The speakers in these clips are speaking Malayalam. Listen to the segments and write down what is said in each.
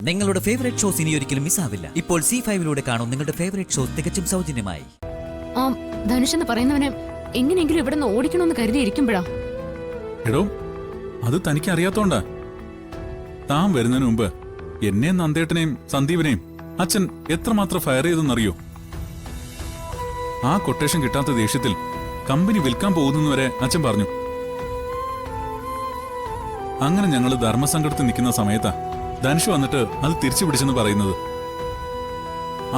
നിങ്ങളുടെ ഫേവറേറ്റ് ഷോസ് ഇനി ഒരിക്കലും മിസ്സാവില്ല. ഇപ്പോൾ C5 കാണും നിങ്ങളുടെ ഫേവറേറ്റ് ഷോസ് തികച്ചും സൗജന്യമായി. ധനുഷ് എന്ന് പറയുന്നവനെ എങ്ങനെയെങ്കിലും ഇവിടെ നിന്ന് ഓടിക്കണമെന്ന് കരുതിയിരിക്കുമ്പോഴാ. എടോ, അത് തനിക്ക് അറിയാത്തോണ്ടാ. താൻ വരുന്നതിന് മുമ്പ് എന്നെയും നന്ദേട്ടനെയും സന്ദീപിനെയും അച്ഛൻ എത്രമാത്രം ഫയർ ചെയ്തെന്നറിയോ? ആ കൊട്ടേഷൻ കിട്ടാത്ത ദേഷ്യത്തിൽ കമ്പനി വിൽക്കാൻ പോകുന്നവരെ അച്ഛൻ പറഞ്ഞു. അങ്ങനെ ഞങ്ങൾ ധർമ്മസങ്കടത്തിൽ നിൽക്കുന്ന സമയത്താ ധനുഷ് വന്നിട്ട് അത് തിരിച്ചു പിടിച്ചെന്ന് പറയുന്നത്.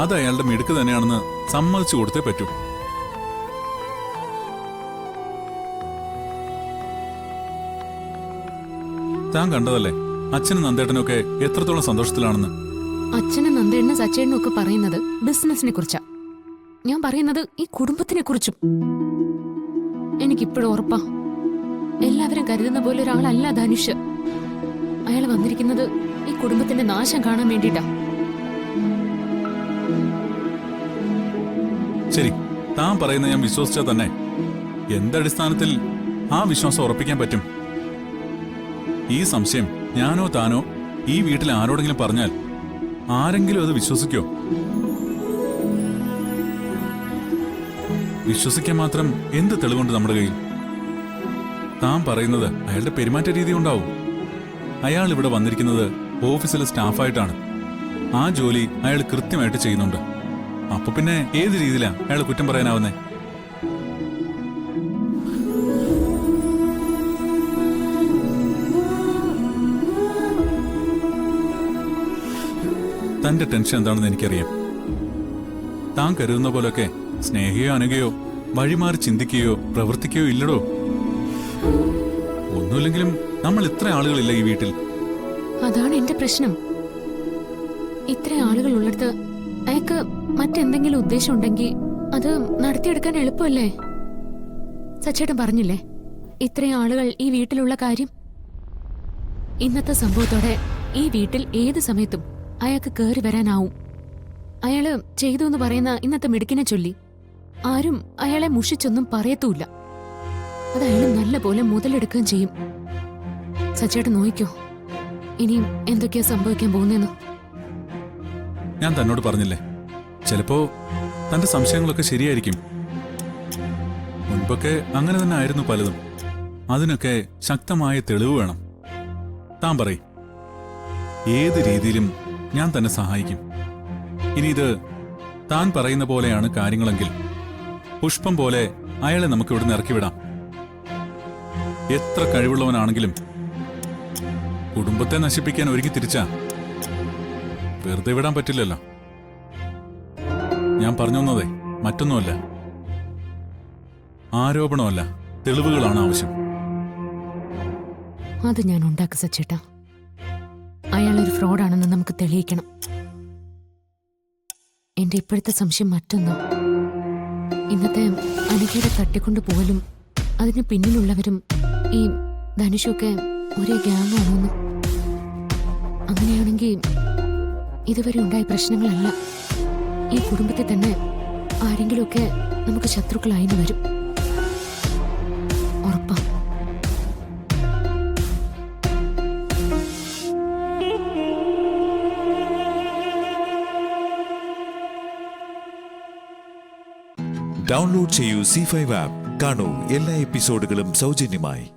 അത് അയാളുടെ മിടുക്ക് തന്നെയാണെന്ന് സമ്മതിച്ചു കൊടുത്തേ പറ്റൂ. താൻ കണ്ടതല്ലേ അച്ഛനും നന്ദേട്ടനൊക്കെ എത്രത്തോളം സന്തോഷത്തിലാണെന്ന്. അച്ഛനും നന്ദേട്ടനും സച്ചേട്ടനും ഒക്കെ പറയുന്നത് ബിസിനസിനെ കുറിച്ചാ. ഞാൻ പറയുന്നത് ഈ കുടുംബത്തിനെ കുറിച്ചും. എനിക്കിപ്പോഴും ഉറപ്പാ, എല്ലാവരും കരുതുന്ന പോലെ ഒരാളല്ല ധനുഷ്. അയാൾ വന്നിരിക്കുന്നത് ഈ കുടുംബത്തിന്റെ നാശം കാണാൻ വേണ്ടിട്ടാ. ശരി, താൻ പറയുന്നത് ഞാൻ വിശ്വസിച്ചാൽ തന്നെ എന്തടിസ്ഥാനത്തിൽ ആ വിശ്വാസം ഉറപ്പിക്കാൻ പറ്റും? ഈ സംശയം ഞാനോ താനോ ഈ വീട്ടിൽ ആരോടെങ്കിലും പറഞ്ഞാൽ ആരെങ്കിലും അത് വിശ്വസിക്കോ? വിശ്വസിക്കാൻ മാത്രം എന്ത് തെളിവുണ്ട് നമ്മുടെ കയ്യിൽ? താൻ പറയുന്നത് അയാളുടെ പെരുമാറ്റ രീതി ഉണ്ടാവും. അയാൾ ഇവിടെ വന്നിരിക്കുന്നത് ഓഫീസിലെ സ്റ്റാഫായിട്ടാണ്. ആ ജോലി അയാൾ കൃത്യമായിട്ട് ചെയ്യുന്നുണ്ട്. അപ്പൊ പിന്നെ ഏത് രീതിയിലാ അയാൾ കുറ്റം പറയാനാവുന്നേ? തന്റെ ടെൻഷൻ എന്താണെന്ന് എനിക്കറിയാം. താൻ കരുതുന്ന പോലൊക്കെ സ്നേഹിയോ അനുകയോ വഴിമാറി ചിന്തിക്കുകയോ പ്രവർത്തിക്കുകയോ ഇല്ലടോ. ഒന്നുമില്ലെങ്കിലും നമ്മൾ ഇത്ര ആളുകളില്ല ഈ വീട്ടിൽ. അതാണ് എന്റെ പ്രശ്നം. ഇത്ര ആളുകൾ ഉള്ളിടത്ത് അയാൾക്ക് മറ്റെന്തെങ്കിലും ഉദ്ദേശം ഉണ്ടെങ്കിൽ അത് നടത്തിയെടുക്കാൻ എളുപ്പമല്ലേ? സച്ചേട്ടൻ പറഞ്ഞില്ലേ ഇത്രയും ആളുകൾ ഈ വീട്ടിലുള്ള കാര്യം. ഇന്നത്തെ സംഭവത്തോടെ ഈ വീട്ടിൽ ഏത് സമയത്തും അയാൾക്ക് കയറി വരാനാവും. അയാള് ചെയ്തു എന്ന് പറയുന്ന ഇന്നത്തെ മിടുക്കിനെ ചൊല്ലി ആരും അയാളെ മുഷിച്ചൊന്നും പറയത്തൂല്ല. അത് അയാൾ നല്ല പോലെ മുതലെടുക്കുകയും ചെയ്യും. സച്ചേട്ടൻ നോയിക്കോ ഇനിയും എന്തൊക്കെയാ സംഭവിക്കാൻ പോകുന്നെന്ന്. ഞാൻ തന്നോട് പറഞ്ഞില്ലേ, ചിലപ്പോ തന്റെ സംശയങ്ങളൊക്കെ ശരിയായിരിക്കും. മുൻപൊക്കെ അങ്ങനെ തന്നെ ആയിരുന്നു പലതും. അതിനൊക്കെ ശക്തമായ തെളിവ് വേണം. താൻ പറയും, ഏത് രീതിയിലും ഞാൻ തന്നെ സഹായിക്കും. ഇനി ഇത് താൻ പറയുന്ന പോലെയാണ് കാര്യങ്ങളെങ്കിൽ പുഷ്പം പോലെ അയാളെ നമുക്ക് ഇവിടുന്ന് ഇറക്കിവിടാം. എത്ര കഴിവുള്ളവനാണെങ്കിലും കുടുംബത്തെ നശിപ്പിക്കാൻ ഒരുങ്ങി തിരിച്ചാ വെറുതെ വിടാൻ പറ്റില്ലല്ലോ. ഞാൻ പറഞ്ഞൊന്നതേ മറ്റൊന്നുമല്ല, ആരോപണമല്ല, തെളിവുകളാണ് ആവശ്യം. അത് ഞാൻ ഉണ്ടാക്കും സച്ചേട്ടാ. അയാളൊരു ഫ്രോഡാണെന്ന് നമുക്ക് തെളിയിക്കണം. എന്റെ ഇപ്പോഴത്തെ സംശയം മറ്റൊന്നും, ഇന്നത്തെ അനികയുടെ തട്ടിക്കൊണ്ടു പോലും അതിന് പിന്നിലുള്ളവരും ഈ ധനുഷൊക്കെ ഒരേ ഗ്യാങ് ആണോന്ന്. അങ്ങനെയാണെങ്കിൽ ഇതുവരെ ഉണ്ടായ പ്രശ്നങ്ങളല്ല, ഈ കുടുംബത്തിൽ തന്നെ ആരെങ്കിലുമൊക്കെ നമുക്ക് ശത്രുക്കളായിന്ന് വരും. ഉറപ്പാ. ഡൗൺലോഡ് ചെയ്യൂ C5 ആപ്പ്. കാണൂ എല്ലാ എപ്പിസോഡുകളും സൗജന്യമായി.